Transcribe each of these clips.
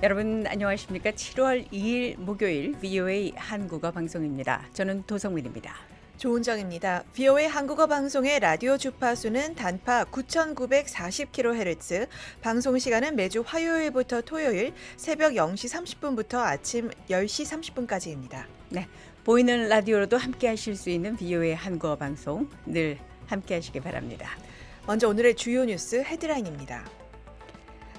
여러분 안녕하십니까? 7월 2일 목요일 VOA 한국어 방송입니다. 저는 도성민입니다. 조은정입니다. VOA 한국어 방송의 라디오 주파수는 단파 9,940kHz, 방송 시간은 매주 화요일부터 토요일 새벽 0시 30분부터 아침 10시 30분까지입니다. 네, 보이는 라디오로도 함께 하실 수 있는 VOA 한국어 방송 늘 함께 하시기 바랍니다. 먼저 오늘의 주요 뉴스 헤드라인입니다.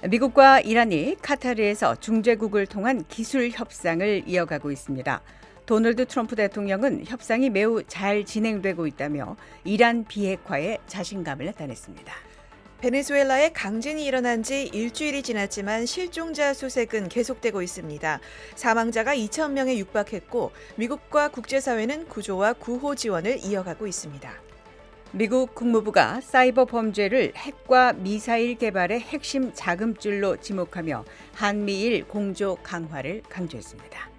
미국과 이란이 카타르에서 중재국을 통한 기술 협상을 이어가고 있습니다. 도널드 트럼프 대통령은 협상이 매우 잘 진행되고 있다며 이란 비핵화에 자신감을 나타냈습니다. 베네수엘라에 강진이 일어난 지 일주일이 지났지만 실종자 수색은 계속되고 있습니다. 사망자가 2,000명에 육박했고 미국과 국제사회는 구조와 구호 지원을 이어가고 있습니다. 미국 국무부가 사이버 범죄를 핵과 미사일 개발의 핵심 자금줄로 지목하며 한미일 공조 강화를 강조했습니다.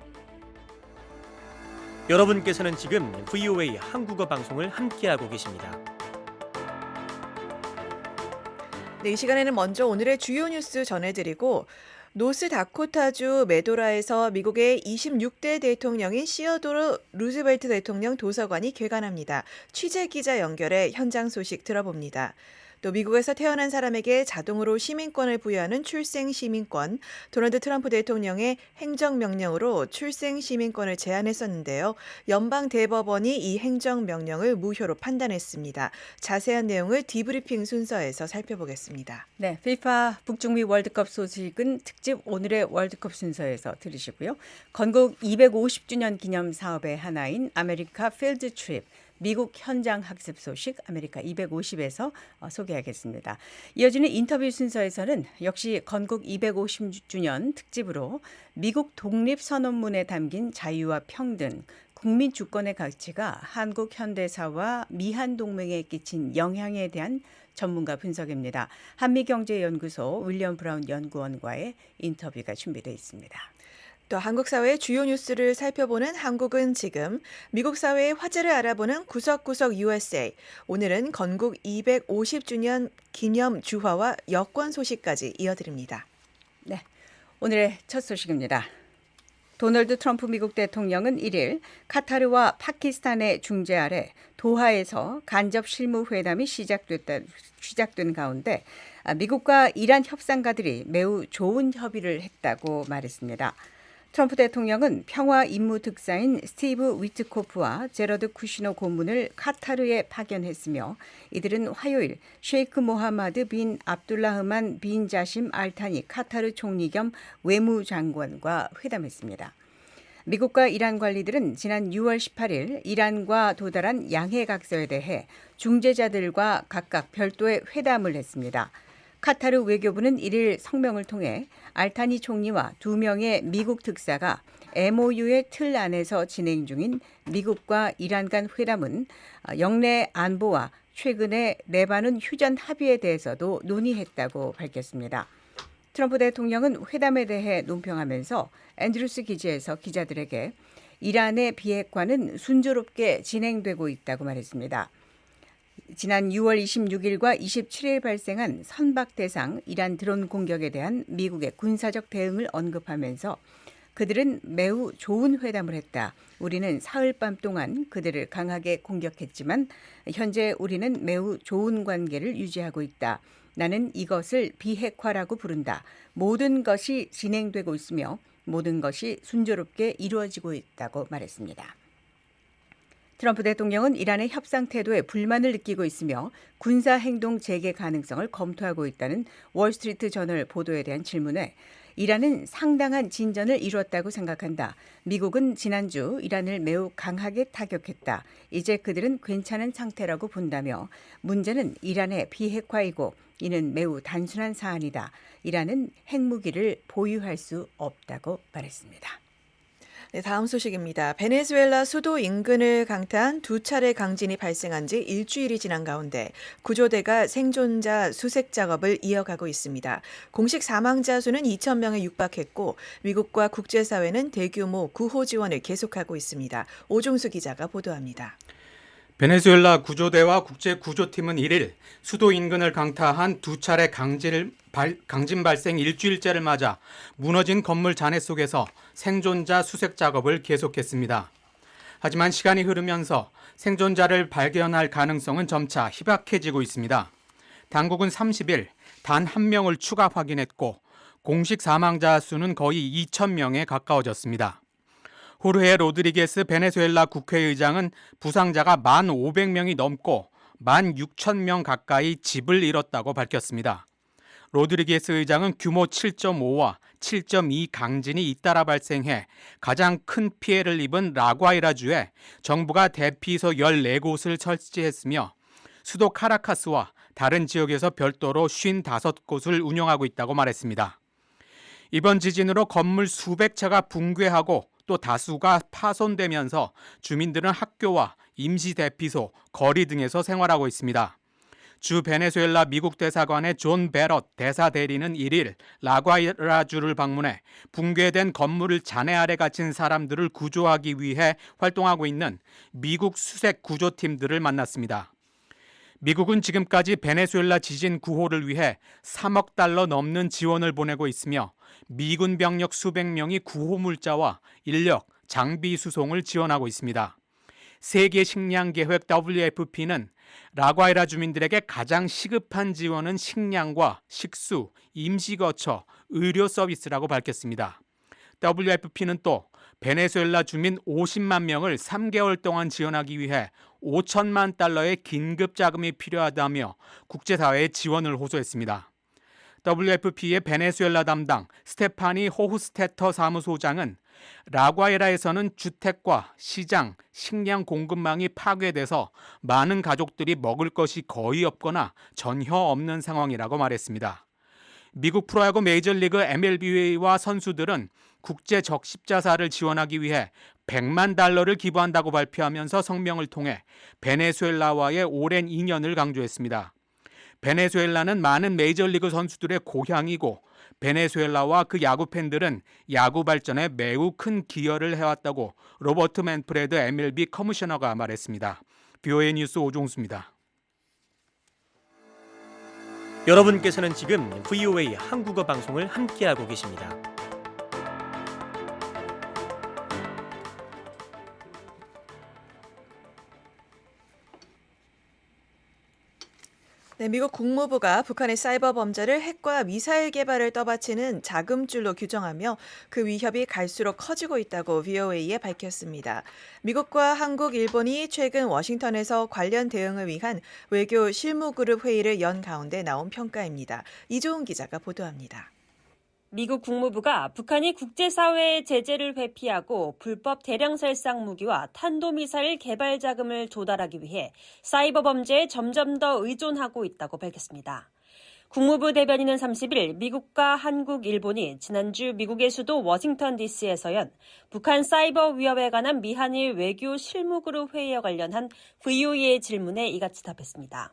여러분께서는 지금 VOA 한국어 방송을 함께하고 계십니다. 네, 이 시간에는 먼저 오늘의 주요 뉴스 전해드리고 노스다코타주 메도라에서 미국의 26대 대통령인 시어도르 루즈벨트 대통령 도서관이 개관합니다. 취재기자 연결해 현장 소식 들어봅니다. 또 미국에서 태어난 사람에게 자동으로 시민권을 부여하는 출생시민권, 도널드 트럼프 대통령의 행정명령으로 출생시민권을 제한했었는데요. 연방대법원이 이 행정명령을 무효로 판단했습니다. 자세한 내용을 디브리핑 순서에서 살펴보겠습니다. 네, FIFA 북중미 월드컵 소식은 특집 오늘의 월드컵 순서에서 들으시고요. 건국 250주년 기념 사업의 하나인 아메리카 필드 트립, 미국 현장 학습 소식 아메리카 250에서 소개하겠습니다. 이어지는 인터뷰 순서에서는 역시 건국 250주년 특집으로 미국 독립선언문에 담긴 자유와 평등, 국민 주권의 가치가 한국 현대사와 미한 동맹에 끼친 영향에 대한 전문가 분석입니다. 한미경제연구소 윌리엄 브라운 연구원과의 인터뷰가 준비되어 있습니다. 또 한국 사회의 주요 뉴스를 살펴보는 한국은 지금, 미국 사회의 화제를 알아보는 구석구석 USA. 오늘은 건국 250주년 기념 주화와 여권 소식까지 이어드립니다. 네, 오늘의 첫 소식입니다. 도널드 트럼프 미국 대통령은 1일 카타르와 파키스탄의 중재 아래 도하에서 간접 실무 회담이 시작된 가운데 미국과 이란 협상가들이 매우 좋은 협의를 했다고 말했습니다. 트럼프 대통령은 평화 임무 특사인 스티브 위트코프와 제러드 쿠시너 고문을 카타르에 파견했으며 이들은 화요일 셰이크 모하마드 빈 압둘라흐만 빈 자심 알타니 카타르 총리 겸 외무장관과 회담했습니다. 미국과 이란 관리들은 지난 6월 18일 이란과 도달한 양해각서에 대해 중재자들과 각각 별도의 회담을 했습니다. 카타르 외교부는 1일 성명을 통해 알타니 총리와 2명의 미국 특사가 MOU의 틀 안에서 진행 중인 미국과 이란 간 회담은 영내 안보와 최근의 레바논 휴전 합의에 대해서도 논의했다고 밝혔습니다. 트럼프 대통령은 회담에 대해 논평하면서 앤드루스 기지에서 기자들에게 이란의 비핵화는 순조롭게 진행되고 있다고 말했습니다. 지난 6월 26일과 27일 발생한 선박 대상 이란 드론 공격에 대한 미국의 군사적 대응을 언급하면서 그들은 매우 좋은 회담을 했다. 우리는 사흘밤 동안 그들을 강하게 공격했지만 현재 우리는 매우 좋은 관계를 유지하고 있다. 나는 이것을 비핵화라고 부른다. 모든 것이 진행되고 있으며 모든 것이 순조롭게 이루어지고 있다고 말했습니다. 트럼프 대통령은 이란의 협상 태도에 불만을 느끼고 있으며 군사행동 재개 가능성을 검토하고 있다는 월스트리트 저널 보도에 대한 질문에 이란은 상당한 진전을 이루었다고 생각한다. 미국은 지난주 이란을 매우 강하게 타격했다. 이제 그들은 괜찮은 상태라고 본다며 문제는 이란의 비핵화이고 이는 매우 단순한 사안이다. 이란은 핵무기를 보유할 수 없다고 말했습니다. 네, 다음 소식입니다. 베네수엘라 수도 인근을 강타한 두 차례 강진이 발생한 지 일주일이 지난 가운데 구조대가 생존자 수색 작업을 이어가고 있습니다. 공식 사망자 수는 2,000명에 육박했고 미국과 국제사회는 대규모 구호 지원을 계속하고 있습니다. 오종수 기자가 보도합니다. 베네수엘라 구조대와 국제구조팀은 1일 수도 인근을 강타한 두 차례 강진을 강진 발생 일주일째를 맞아 무너진 건물 잔해 속에서 생존자 수색 작업을 계속했습니다. 하지만 시간이 흐르면서 생존자를 발견할 가능성은 점차 희박해지고 있습니다. 당국은 30일 단 1명을 추가 확인했고 공식 사망자 수는 거의 2,000명에 가까워졌습니다. 호르헤 로드리게스 베네수엘라 국회의장은 부상자가 1,500명이 넘고 16,000명 가까이 집을 잃었다고 밝혔습니다. 로드리게스 의장은 규모 7.5와 7.2 강진이 잇따라 발생해 가장 큰 피해를 입은 라과이라주에 정부가 대피소 14곳을 설치했으며 수도 카라카스와 다른 지역에서 별도로 55곳을 운영하고 있다고 말했습니다. 이번 지진으로 건물 수백 채가 붕괴하고 또 다수가 파손되면서 주민들은 학교와 임시 대피소, 거리 등에서 생활하고 있습니다. 주 베네수엘라 미국 대사관의 존 베럿 대사 대리는 1일 라과이라주를 방문해 붕괴된 건물을 잔해 아래 갇힌 사람들을 구조하기 위해 활동하고 있는 미국 수색 구조팀들을 만났습니다. 미국은 지금까지 베네수엘라 지진 구호를 위해 3억 달러 넘는 지원을 보내고 있으며 미군 병력 수백 명이 구호 물자와 인력, 장비 수송을 지원하고 있습니다. 세계 식량 계획 WFP는 라과이라 주민들에게 가장 시급한 지원은 식량과 식수, 임시거처, 의료 서비스라고 밝혔습니다. WFP는 또 베네수엘라 주민 50만 명을 3개월 동안 지원하기 위해 5천만 달러의 긴급 자금이 필요하다며 국제사회에 지원을 호소했습니다. WFP의 베네수엘라 담당 스테파니 호흐스테터 사무소장은 라과이라에서는 주택과 시장, 식량 공급망이 파괴돼서 많은 가족들이 먹을 것이 거의 없거나 전혀 없는 상황이라고 말했습니다. 미국 프로야구 메이저리그 MLB와 선수들은 국제 적십자사를 지원하기 위해 100만 달러를 기부한다고 발표하면서 성명을 통해 베네수엘라와의 오랜 인연을 강조했습니다. 베네수엘라는 많은 메이저리그 선수들의 고향이고 베네수엘라와 그 야구 팬들은 야구 발전에 매우 큰 기여를 해왔다고 로버트 맨프레드 MLB 커미셔너가 말했습니다. BOA 뉴스 오종수입니다. 여러분께서는 지금 VOA 한국어 방송을 함께하고 계십니다. 네, 미국 국무부가 북한의 사이버 범죄를 핵과 미사일 개발을 떠받치는 자금줄로 규정하며 그 위협이 갈수록 커지고 있다고 VOA에 밝혔습니다. 미국과 한국, 일본이 최근 워싱턴에서 관련 대응을 위한 외교 실무그룹 회의를 연 가운데 나온 평가입니다. 이조은 기자가 보도합니다. 미국 국무부가 북한이 국제사회의 제재를 회피하고 불법 대량살상 무기와 탄도미사일 개발 자금을 조달하기 위해 사이버 범죄에 점점 더 의존하고 있다고 밝혔습니다. 국무부 대변인은 30일 미국과 한국, 일본이 지난주 미국의 수도 워싱턴 DC에서 연 북한 사이버 위협에 관한 미한일 외교 실무그룹 회의와 관련한 VOA의 질문에 이같이 답했습니다.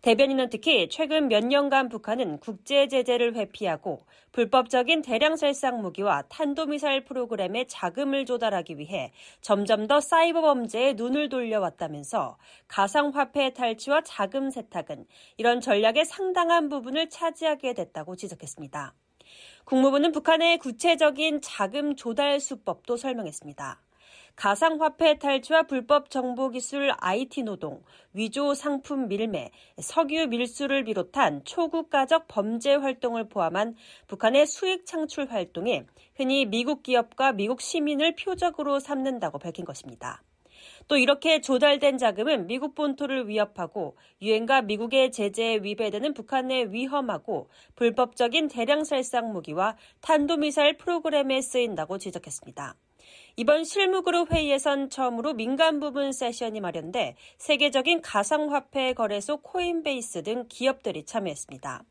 대변인은 특히 최근 몇 년간 북한은 국제 제재를 회피하고 불법적인 대량살상 무기와 탄도미사일 프로그램에 자금을 조달하기 위해 점점 더 사이버 범죄에 눈을 돌려왔다면서 가상화폐 탈취와 자금 세탁은 이런 전략의 상당한 부분을 차지하게 됐다고 지적했습니다. 국무부는 북한의 구체적인 자금 조달 수법도 설명했습니다. 가상화폐 탈취와 불법 정보기술 IT 노동, 위조 상품 밀매, 석유 밀수를 비롯한 초국가적 범죄 활동을 포함한 북한의 수익 창출 활동에 흔히 미국 기업과 미국 시민을 표적으로 삼는다고 밝힌 것입니다. 또 이렇게 조달된 자금은 미국 본토를 위협하고 유엔과 미국의 제재에 위배되는 북한의 위험하고 불법적인 대량살상 무기와 탄도미사일 프로그램에 쓰인다고 지적했습니다. 이번 실무그룹 회의에선 처음으로 민간 부분 세션이 마련돼 세계적인 가상화폐 거래소 코인베이스 등 기업들이 참여했습니다.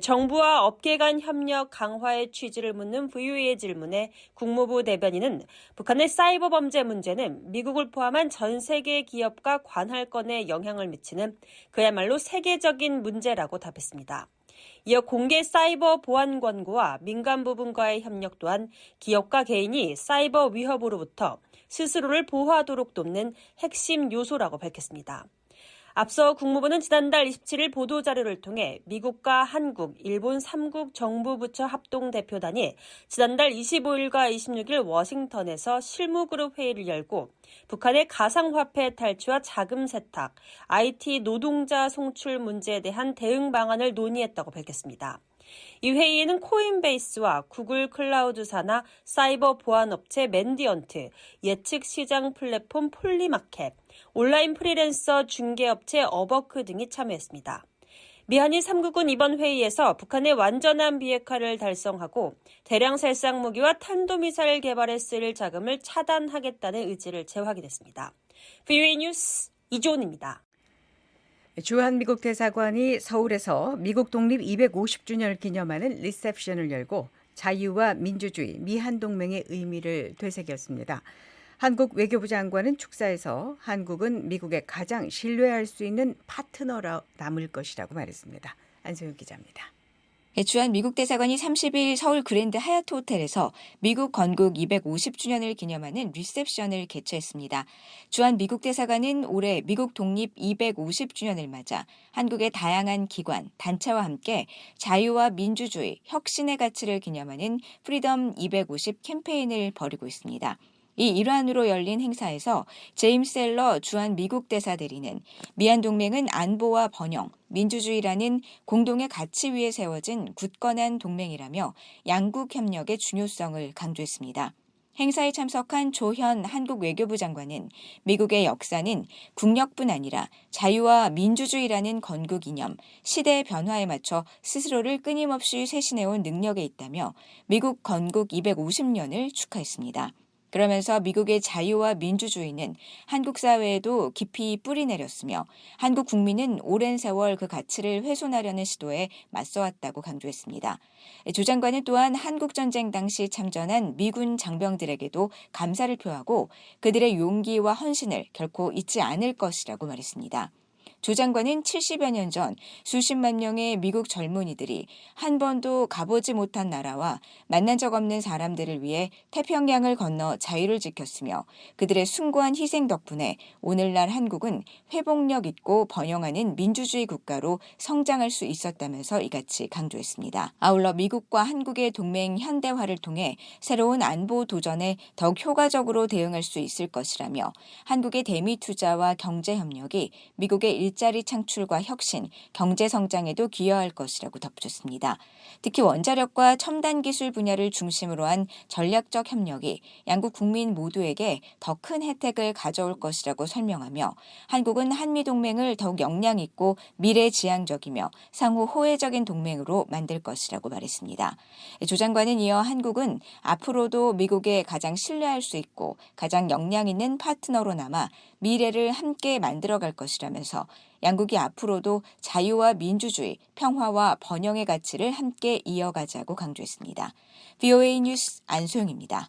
정부와 업계 간 협력 강화의 취지를 묻는 VOA의 질문에 국무부 대변인은 북한의 사이버 범죄 문제는 미국을 포함한 전 세계 기업과 관할권에 영향을 미치는 그야말로 세계적인 문제라고 답했습니다. 이어 공개 사이버 보안 권고와 민간 부분과의 협력 또한 기업과 개인이 사이버 위협으로부터 스스로를 보호하도록 돕는 핵심 요소라고 밝혔습니다. 앞서 국무부는 지난달 27일 보도자료를 통해 미국과 한국, 일본 3국 정부부처 합동대표단이 지난달 25일과 26일 워싱턴에서 실무그룹 회의를 열고 북한의 가상화폐 탈취와 자금 세탁, IT 노동자 송출 문제에 대한 대응 방안을 논의했다고 밝혔습니다. 이 회의에는 코인베이스와 구글 클라우드 산하 사이버 보안업체 맨디언트, 예측 시장 플랫폼 폴리마켓, 온라인 프리랜서 중개업체 어버크 등이 참여했습니다. 미한일 3국은 이번 회의에서 북한의 완전한 비핵화를 달성하고 대량 살상 무기와 탄도미사일 개발에 쓰일 자금을 차단하겠다는 의지를 재확인했습니다. VOA 뉴스 이조은입니다. 주한 미국 대사관이 서울에서 미국 독립 250주년을 기념하는 리셉션을 열고 자유와 민주주의, 미한동맹의 의미를 되새겼습니다. 한국 외교부 장관은 축사에서 한국은 미국의 가장 신뢰할 수 있는 파트너로 남을 것이라고 말했습니다. 안소영 기자입니다. 주한 미국 대사관이 30일 서울 그랜드 하얏트 호텔에서 미국 건국 250주년을 기념하는 리셉션을 개최했습니다. 주한 미국 대사관은 올해 미국 독립 250주년을 맞아 한국의 다양한 기관, 단체와 함께 자유와 민주주의, 혁신의 가치를 기념하는 프리덤 250 캠페인을 벌이고 있습니다. 이 일환으로 열린 행사에서 제임스 셀러 주한 미국 대사 대리는 미한동맹은 안보와 번영, 민주주의라는 공동의 가치 위에 세워진 굳건한 동맹이라며 양국 협력의 중요성을 강조했습니다. 행사에 참석한 조현 한국 외교부 장관은 미국의 역사는 국력뿐 아니라 자유와 민주주의라는 건국 이념, 시대의 변화에 맞춰 스스로를 끊임없이 쇄신해온 능력에 있다며 미국 건국 250년을 축하했습니다. 그러면서 미국의 자유와 민주주의는 한국 사회에도 깊이 뿌리내렸으며 한국 국민은 오랜 세월 그 가치를 훼손하려는 시도에 맞서왔다고 강조했습니다. 조 장관은 또한 한국전쟁 당시 참전한 미군 장병들에게도 감사를 표하고 그들의 용기와 헌신을 결코 잊지 않을 것이라고 말했습니다. 조 장관은 70여 년 전 수십만 명의 미국 젊은이들이 한 번도 가보지 못한 나라와 만난 적 없는 사람들을 위해 태평양을 건너 자유를 지켰으며 그들의 숭고한 희생 덕분에 오늘날 한국은 회복력 있고 번영하는 민주주의 국가로 성장할 수 있었다면서 이같이 강조했습니다. 아울러 미국과 한국의 동맹 현대화를 통해 새로운 안보 도전에 더욱 효과적으로 대응할 수 있을 것이라며 한국의 대미 투자와 경제 협력이 미국의 일자리 창출과 혁신, 경제 성장에도 기여할 것이라고 덧붙였습니다. 특히 원자력과 첨단 기술 분야를 중심으로 한 전략적 협력이 양국 국민 모두에게 더 큰 혜택을 가져올 것이라고 설명하며 한국은 한미 동맹을 더욱 역량 있고 미래지향적이며 상호 호혜적인 동맹으로 만들 것이라고 말했습니다. 조 장관은 이어 한국은 앞으로도 미국에 가장 신뢰할 수 있고 가장 역량 있는 파트너로 남아 미래를 함께 만들어갈 것이라면서 양국이 앞으로도 자유와 민주주의, 평화와 번영의 가치를 함께 이어가자고 강조했습니다. VOA 뉴스 안소영입니다.